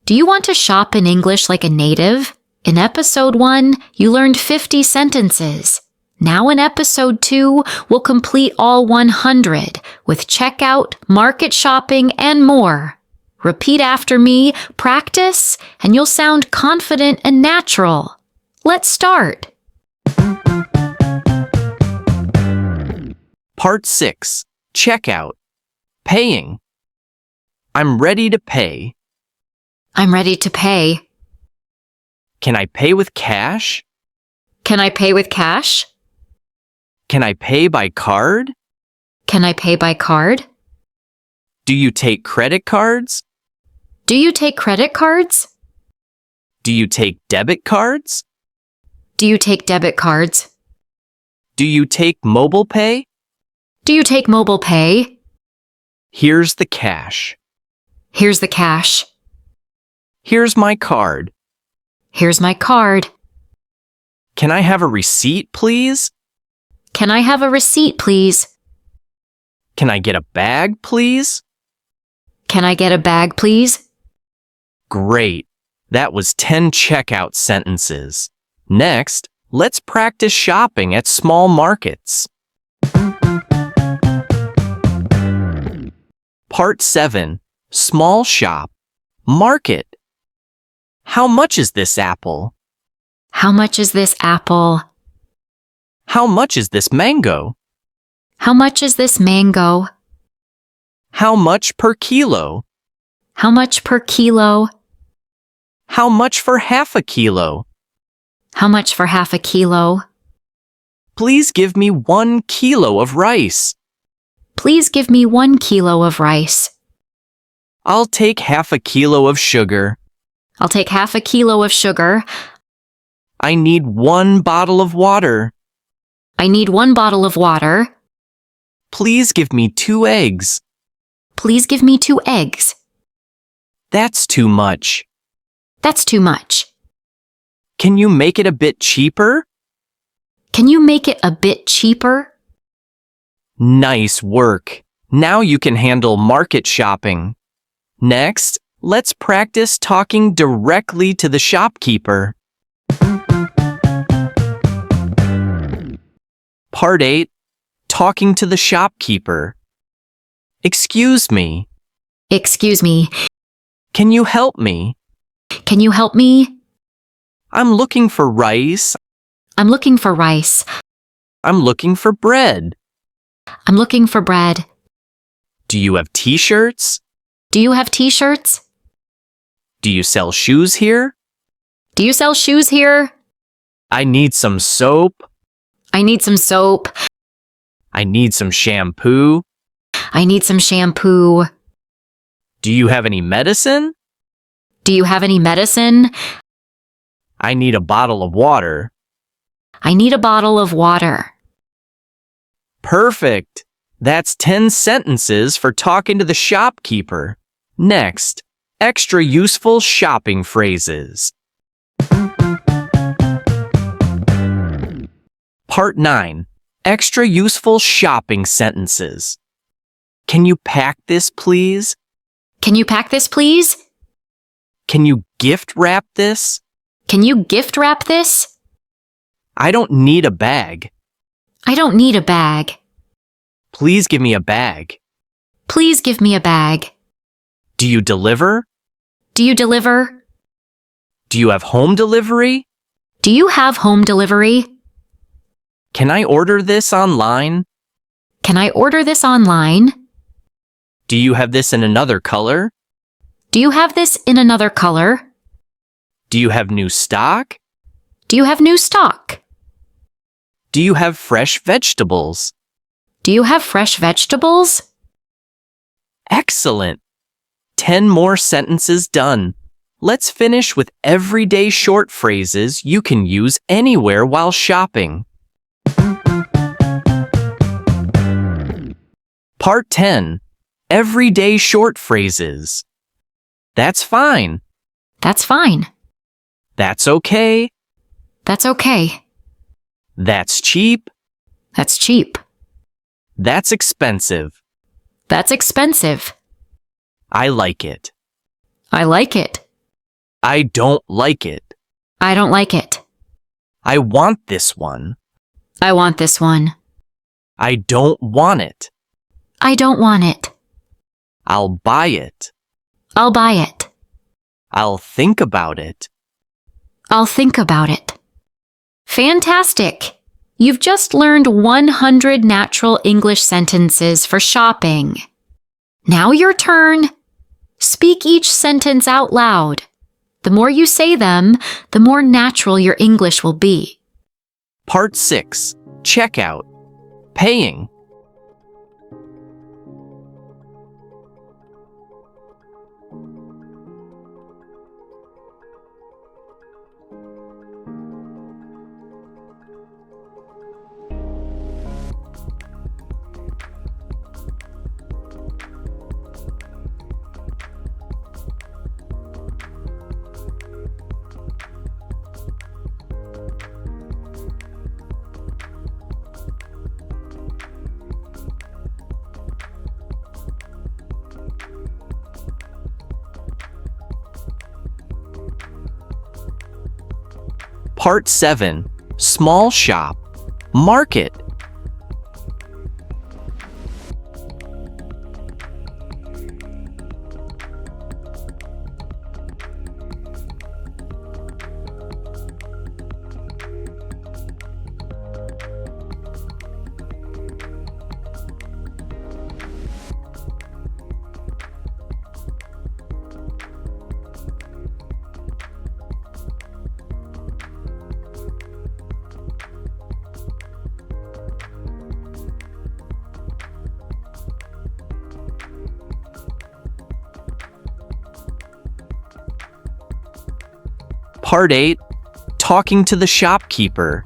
Do you want to shop in English like a native? In episode 1, you learned 50 sentences. Now in episode 2, we'll complete all 100 with checkout, market shopping, and more. Repeat after me, practice, and you'll sound confident and natural. Let's start. Part 6. Checkout. Paying. I'm ready to pay. I'm ready to pay. Can I pay with cash? Can I pay with cash? Can I pay by card? Can I pay by card? Do you take credit cards? Do you take credit cards? Do you take debit cards? Do you take debit cards? Do you take mobile pay? Do you take mobile pay? Here's the cash. Here's the cash. Here's my card. Here's my card. Can I have a receipt, please? Can I have a receipt, please? Can I get a bag, please? Can I get a bag, please? Great. That was 10 checkout sentences. Next, let's practice shopping at small markets. Part 7. Small shop. Market. How much is this apple? How much is this apple? How much is this mango? How much is this mango? How much per kilo? How much per kilo? How much for half a kilo? How much for half a kilo? Please give me 1 kilo of rice. Please give me 1 kilo of rice. I'll take half a kilo of sugar. I'll take half a kilo of sugar. I need 1 bottle of water. I need 1 bottle of water. Please give me 2 eggs. Please give me 2 eggs. That's too much. That's too much. Can you make it a bit cheaper? Can you make it a bit cheaper? Nice work. Now you can handle market shopping. Next, let's practice talking directly to the shopkeeper. Part 8. Talking to the shopkeeper. Excuse me. Excuse me. Can you help me? Can you help me? I'm looking for rice. I'm looking for rice. I'm looking for bread. I'm looking for bread. Do you have t-shirts? Do you have t-shirts? Do you sell shoes here? Do you sell shoes here? I need some soap. I need some soap. I need some shampoo. I need some shampoo. Do you have any medicine? Do you have any medicine? I need a bottle of water. I need a bottle of water. Perfect. That's 10 sentences for talking to the shopkeeper. Next, extra useful shopping phrases. Part 9. Extra useful shopping sentences. Can you pack this, please? Can you pack this, please? Can you gift wrap this? Can you gift wrap this? I don't need a bag. I don't need a bag. Please give me a bag. Please give me a bag. Do you deliver? Do you deliver? Do you have home delivery? Do you have home delivery? Can I order this online? Can I order this online? Do you have this in another color? Do you have this in another color? Do you have new stock? Do you have new stock? Do you have fresh vegetables? Do you have fresh vegetables? Excellent! 10 more sentences done. Let's finish with everyday short phrases you can use anywhere while shopping. Part 10. Everyday short phrases. That's fine. That's fine. That's okay. That's okay. That's cheap. That's cheap. That's expensive. That's expensive. I like it. I like it. I don't like it. I don't like it. I want this one. I want this one. I don't want it. I don't want it. I'll buy it. I'll buy it. I'll think about it. I'll think about it. Fantastic! You've just learned 100 natural English sentences for shopping. Now your turn. Speak each sentence out loud. The more you say them, the more natural your English will be. Part 6. Checkout. Paying. Part 7. Small shop. Market. Part 8. Talking to the shopkeeper.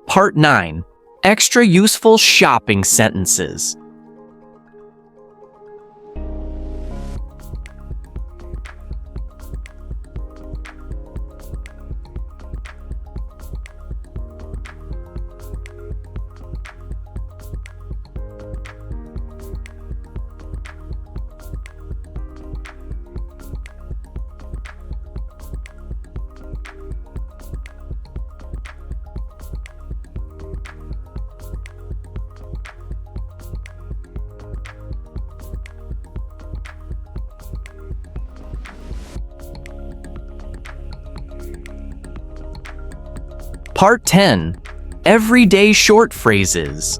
Part 9. Extra useful shopping sentences. Part 10. Everyday short phrases.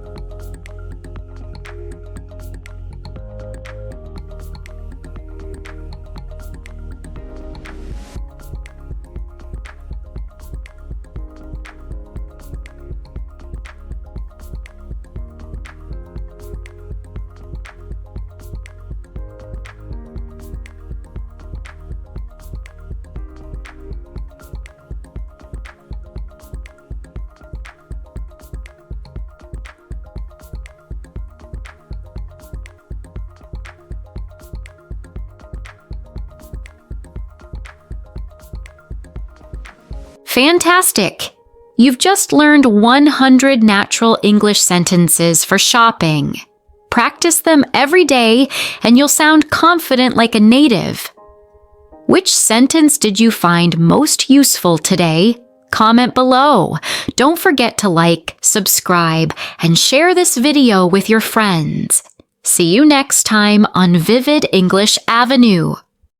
Fantastic! You've just learned 100 natural English sentences for shopping. Practice them every day and you'll sound confident like a native. Which sentence did you find most useful today? Comment below. Don't forget to like, subscribe, and share this video with your friends. See you next time on Vivid English Avenue.